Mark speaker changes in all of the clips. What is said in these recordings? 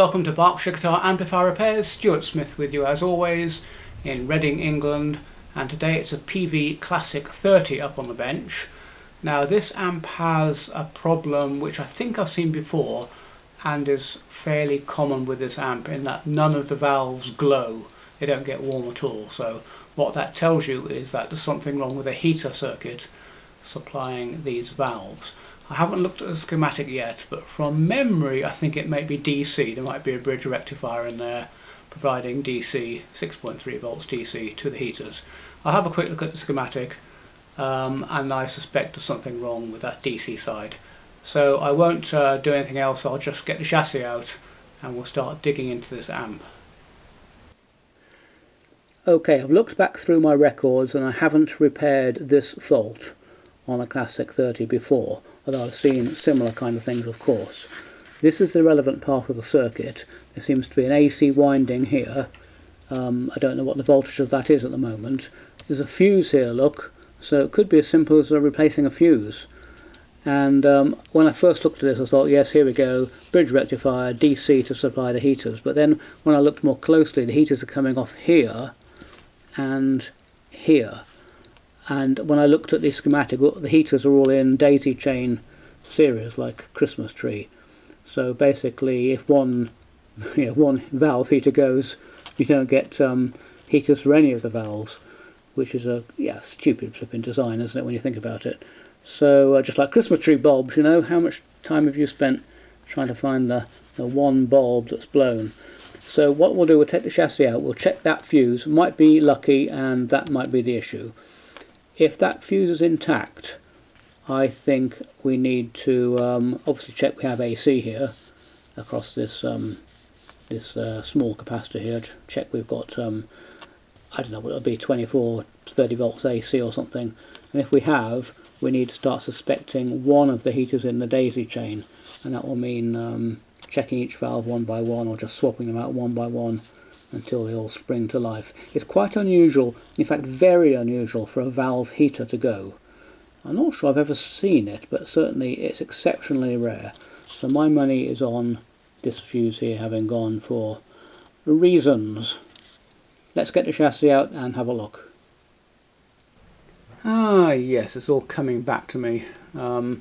Speaker 1: welcome to Berkshire Guitar Amplifier Repairs. Stuart Smith with you as always in Reading, England, and today it's a Peavey Classic 30 up on the bench. Now this amp has a problem which I think I've seen before and is fairly common with this amp in that none of the valves glow. They don't get warm at all, so what that tells you is that there's something wrong with the heater circuit supplying these valves. I haven't looked at the schematic yet, but from memory I think it may be DC. There might be a bridge rectifier in there providing DC, 6.3 volts DC to the heaters. I'll have a quick look at the schematic and I suspect there's something wrong with that DC side. So I won't do anything else, I'll just get the chassis out and we'll start digging into this amp. Okay, I've looked back through my records and I haven't repaired this fault on a Classic 30 before, although I've seen similar kind of things, of course. This is the relevant part of the circuit. There seems to be an AC winding here. I don't know what the voltage of that is at the moment. There's a fuse here, look, so it could be as simple as replacing a fuse. And when I first looked at this I thought, yes, here we go, bridge rectifier, DC to supply the heaters. But then when I looked more closely, the heaters are coming off here and here. And when I looked at the schematic, look, the heaters are all in daisy chain series like a Christmas tree. So basically if one valve heater goes, you don't get heaters for any of the valves, which is a stupid flipping design, isn't it, when you think about it. So just like Christmas tree bulbs, you know, how much time have you spent trying to find the one bulb that's blown? So what we'll do, we'll take the chassis out, we'll check that fuse, might be lucky and that might be the issue. If that fuse is intact, I think we need to obviously check we have AC here across this small capacitor here. Check we've got I don't know what it'll be, 24, 30 volts AC or something. And if we have, we need to start suspecting one of the heaters in the daisy chain, and that will mean checking each valve one by one or just swapping them out one by one until they all spring to life. It's quite unusual, in fact very unusual, for a valve heater to go. I'm not sure I've ever seen it, but certainly it's exceptionally rare. So my money is on this fuse here having gone for reasons. Let's get the chassis out and have a look. Ah yes, it's all coming back to me. The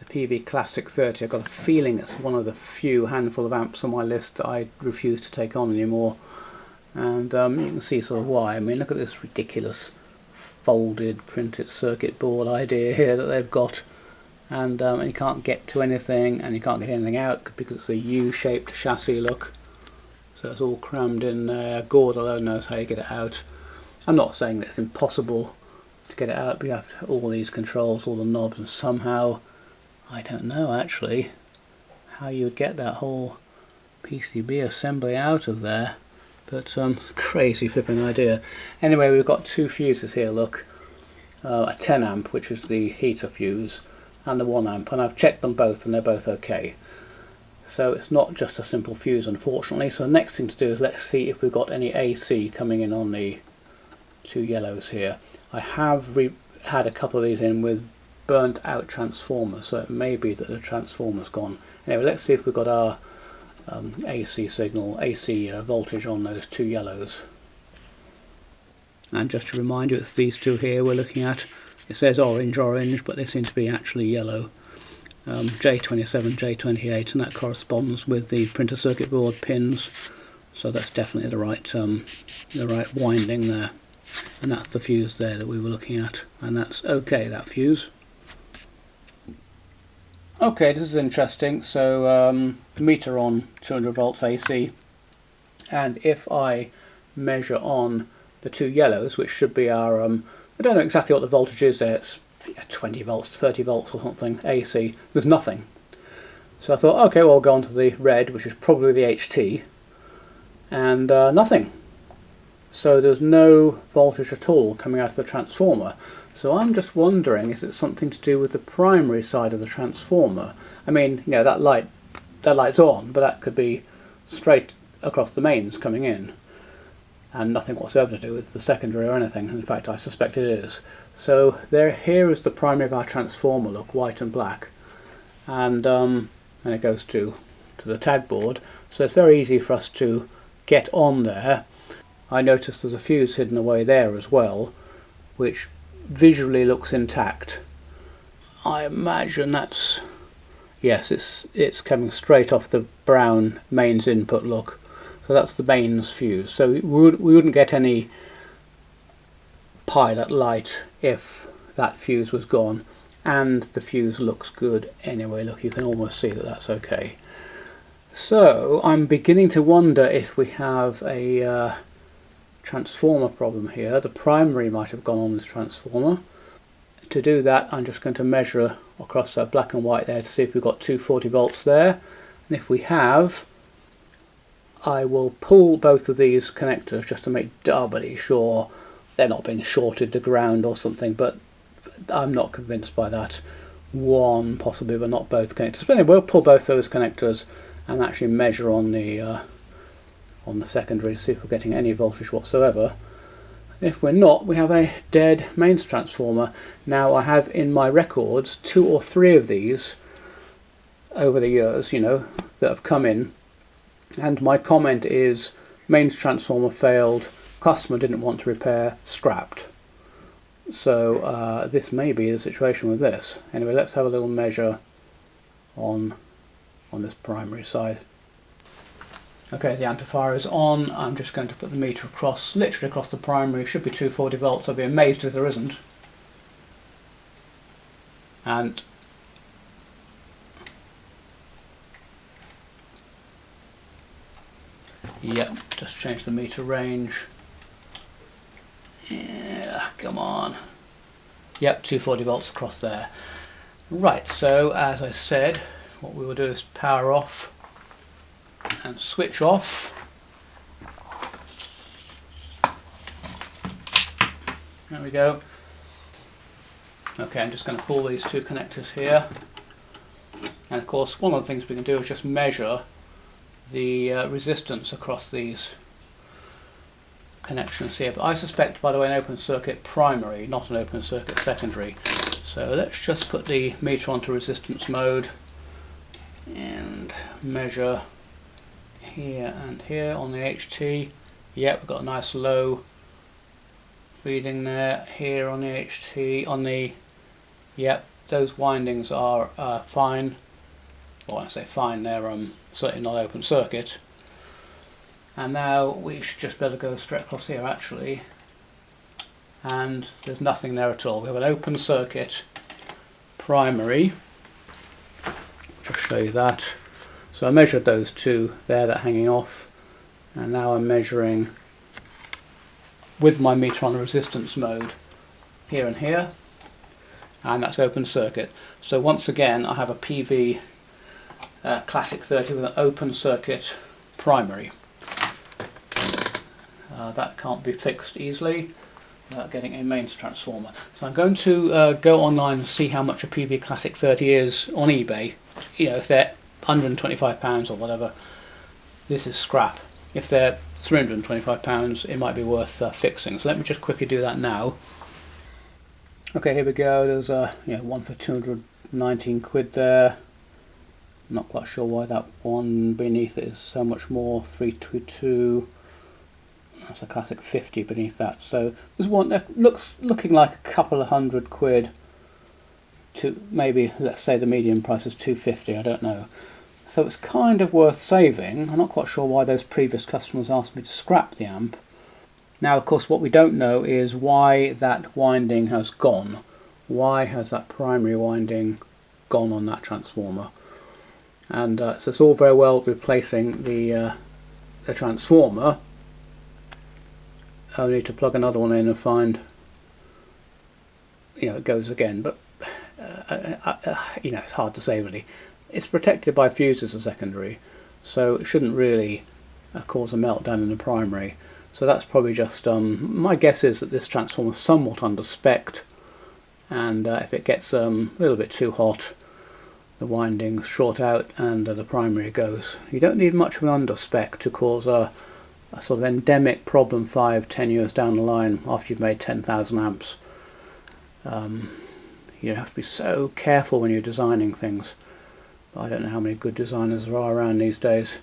Speaker 1: Peavey Classic 30, I've got a feeling it's one of the few handful of amps on my list that I refuse to take on anymore. And you can see sort of why. I mean, look at this ridiculous folded printed circuit board idea here that they've got, and you can't get to anything and you can't get anything out because it's a U-shaped chassis, look. So it's all crammed in there. God alone knows how you get it out. I'm not saying that it's impossible to get it out, but you have to, all these controls, all the knobs, and somehow, I don't know actually how you would get that whole PCB assembly out of there. But crazy flipping idea. Anyway, we've got two fuses here, look. A 10 amp, which is the heater fuse, and the 1 amp, and I've checked them both and they're both okay. So it's not just a simple fuse, unfortunately. So the next thing to do is let's see if we've got any AC coming in on the two yellows here. I have had a couple of these in with burnt out transformers, so it may be that the transformer's gone. Anyway, let's see if we've got our AC signal, AC voltage on those two yellows. And just to remind you, it's these two here we're looking at. It says orange, but they seem to be actually yellow. J27, J28, and that corresponds with the printer circuit board pins. So that's definitely the right winding there. And that's the fuse there that we were looking at. And that's okay, that fuse. Okay, this is interesting. So meter on 200 volts AC, and if I measure on the two yellows, which should be our I don't know exactly what the voltage is there, it's 20 volts, 30 volts or something AC, there's nothing. So I thought, okay, well I'll go on to the red, which is probably the HT, and nothing. So there's no voltage at all coming out of the transformer. So I'm just wondering, is it something to do with the primary side of the transformer? I mean, you know, that light's on, but that could be straight across the mains coming in, and nothing whatsoever to do with the secondary or anything. In fact, I suspect it is. So here is the primary of our transformer, look, white and black, and it goes to the tag board. so it's very easy for us to get on there. I noticed there's a fuse hidden away there as well, which visually looks intact. I imagine that's, yes, it's coming straight off the brown mains input look. So that's the mains fuse. So we wouldn't get any pilot light if that fuse was gone, and the fuse looks good anyway. Look, you can almost see that that's okay. So I'm beginning to wonder if we have a transformer problem here. The primary might have gone on this transformer. To do that, I'm just going to measure across that black and white there to see if we've got 240 volts there, and if we have, I will pull both of these connectors just to make doubly sure they're not being shorted to ground or something, but I'm not convinced by that. One possibly, but not both connectors. But anyway, we'll pull both those connectors and actually measure on the secondary to see if we're getting any voltage whatsoever. If we're not, we have a dead mains transformer. Now, I have in my records 2 or 3 of these over the years, you know, that have come in, and my comment is mains transformer failed, customer didn't want to repair, scrapped. So this may be the situation with this. Anyway, let's have a little measure on this primary side. Okay, the amplifier is on. I'm just going to put the meter across, literally across the primary. It should be 240 volts. I'd be amazed if there isn't. And yep, just change the meter range. Yeah, come on. Yep, 240 volts across there. Right, so as I said, what we will do is power off and switch off. There we go. Okay, I'm just going to pull these 2 connectors here, and of course one of the things we can do is just measure the resistance across these connections here. But I suspect, by the way, an open circuit primary, not an open circuit secondary. So let's just put the meter onto resistance mode and measure here and here on the HT. Yep, we've got a nice low reading there. Here on the HT, on the, yep, those windings are fine. Well, when I say fine, they're certainly not open circuit. And now we should just be able to go straight across here actually, and there's nothing there at all. We have an open circuit primary. Just show you that. So I measured those 2 there that are hanging off, and now I'm measuring with my meter on the resistance mode here and here, and that's open circuit. So once again I have a Peavey Classic 30 with an open circuit primary. That can't be fixed easily without getting a mains transformer. So I'm going to go online and see how much a Peavey Classic 30 is on eBay. You know, if they're £125 or whatever, this is scrap. If they're £325, it might be worth fixing. So let me just quickly do that now. Okay, here we go. There's one for 219 quid there. Not quite sure why that one beneath it is so much more. 322. That's a Classic 50 beneath that. So there's one that looking like a couple of hundred quid. To maybe, let's say the median price is 250. I don't know. So it's kind of worth saving. I'm not quite sure why those previous customers asked me to scrap the amp. Now, of course, what we don't know is why that winding has gone. Why has that primary winding gone on that transformer? And so it's all very well replacing the transformer. I need to plug another one in and find, you know, it goes again. But you know, it's hard to say really. It's protected by fuses as secondary, so it shouldn't really cause a meltdown in the primary. So that's probably just, my guess is that this transformer is somewhat under-spec'd, and if it gets a little bit too hot, the windings short out and the primary goes. You don't need much of an under-spec to cause a sort of endemic problem 5-10 years down the line after you've made 10,000 amps. You have to be so careful when you're designing things. I don't know how many good designers there are around these days.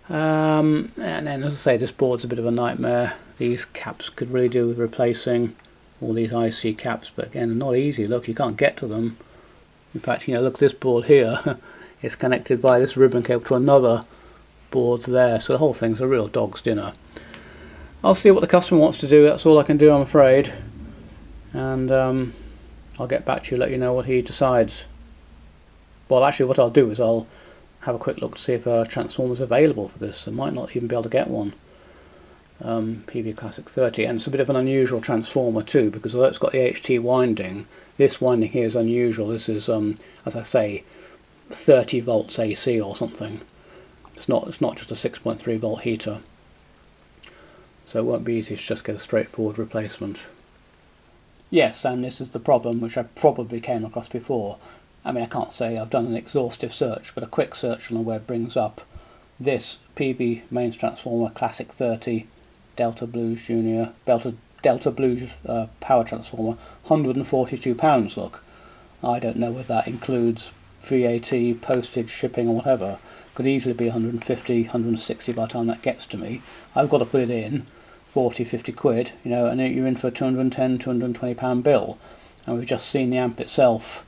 Speaker 1: And then, as I say, this board's a bit of a nightmare. These caps could really do with replacing, all these IC caps, but again, not easy. Look, you can't get to them. In fact, you know, look, this board here is connected by this ribbon cable to another board there, so the whole thing's a real dog's dinner. I'll see what the customer wants to do. That's all I can do, I'm afraid. And I'll get back to you, let you know what he decides. Well, actually, what I'll do is I'll have a quick look to see if a transformer's available for this. I might not even be able to get one. Peavey Classic 30, and it's a bit of an unusual transformer too, because although it's got the HT winding, this winding here is unusual. This is, as I say, 30 volts AC or something. It's not just a 6.3 volt heater, so it won't be easy to just get a straightforward replacement. Yes, and this is the problem which I probably came across before. I mean, I can't say I've done an exhaustive search, but a quick search on the web brings up this Peavey mains transformer Classic 30 Delta Blues Junior Delta Blues power transformer, £142. Look, I don't know whether that includes VAT, postage, shipping, or whatever. Could easily be 150, 160 by the time that gets to me. I've got to put it in 40, 50 quid, you know, and you're in for a 210, 220 pound bill. And we've just seen the amp itself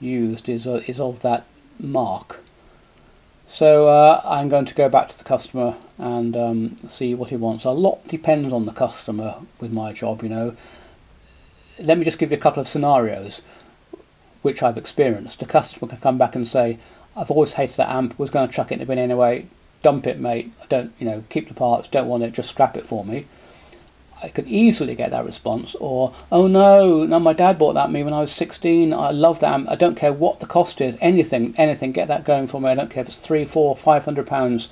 Speaker 1: used is of that mark. So I'm going to go back to the customer and see what he wants. A lot depends on the customer with my job, you know. Let me just give you a couple of scenarios which I've experienced. The customer can come back and say, I've always hated that amp, was going to chuck it in the bin anyway, dump it mate, I don't, you know, keep the parts, don't want it, just scrap it for me. I could easily get that response. Or, oh no, my dad bought that me when I was 16, I love that amp, I don't care what the cost is, anything, get that going for me, I don't care if it's £300, £400, £500,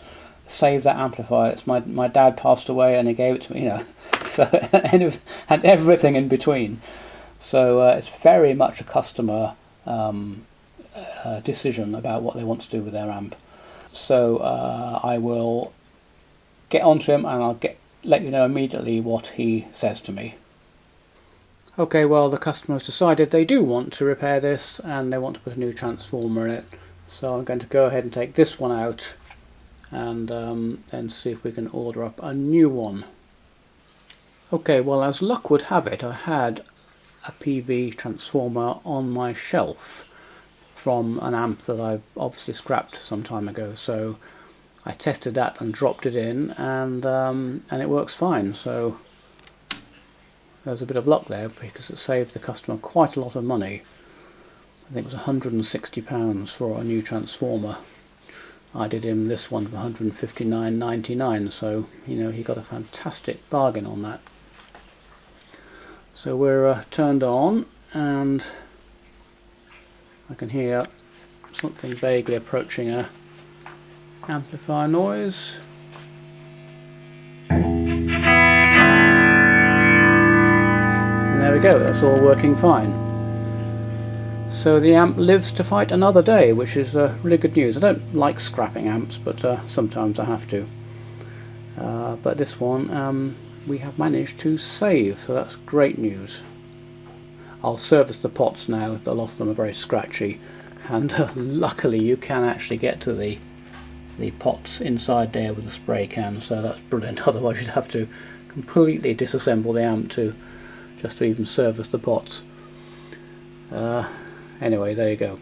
Speaker 1: save that amplifier, it's my dad passed away and he gave it to me, you know, so, and everything in between. So it's very much a customer decision about what they want to do with their amp. So I will get onto him and I'll let you know immediately what he says to me. Okay, well, the customer has decided they do want to repair this and they want to put a new transformer in it. So I'm going to go ahead and take this one out and then see if we can order up a new one. Okay, well, as luck would have it, I had a Peavey transformer on my shelf from an amp that I obviously scrapped some time ago, so I tested that and dropped it in, and it works fine. So there's a bit of luck there because it saved the customer quite a lot of money. I think it was £160 for a new transformer. I did him this one for £159.99, so you know, he got a fantastic bargain on that. So we're turned on, and I can hear something vaguely approaching a amplifier noise. And there we go, that's all working fine. So the amp lives to fight another day, which is really good news. I don't like scrapping amps, but sometimes I have to. But this one we have managed to save, so that's great news. I'll service the pots now, a lot of them are very scratchy, and luckily you can actually get to the pots inside there with a spray can, so that's brilliant. Otherwise you'd have to completely disassemble the amp just to even service the pots. Anyway, there you go.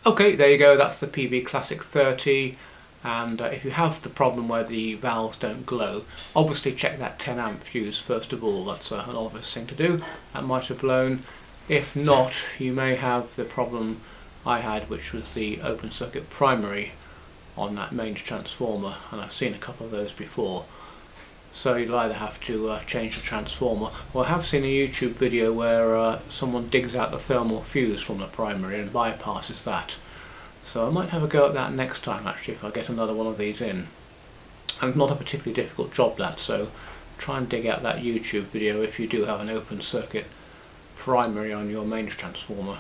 Speaker 1: Okay, there you go, that's the Peavey Classic 30. And if you have the problem where the valves don't glow, obviously check that 10 amp fuse first of all. That's an obvious thing to do. That might have blown. If not, you may have the problem I had, which was the open circuit primary on that mains transformer, and I've seen a couple of those before. So you'll either have to change the transformer, or I have seen a YouTube video where someone digs out the thermal fuse from the primary and bypasses that. So I might have a go at that next time actually, if I get another one of these in. And it's not a particularly difficult job, that, so try and dig out that YouTube video if you do have an open circuit primary on your mains transformer.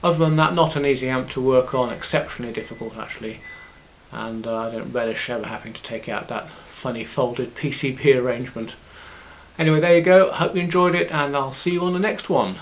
Speaker 1: Other than that, not an easy amp to work on, exceptionally difficult actually, and I don't relish ever having to take out that funny folded PCB arrangement. Anyway, there you go, hope you enjoyed it, and I'll see you on the next one.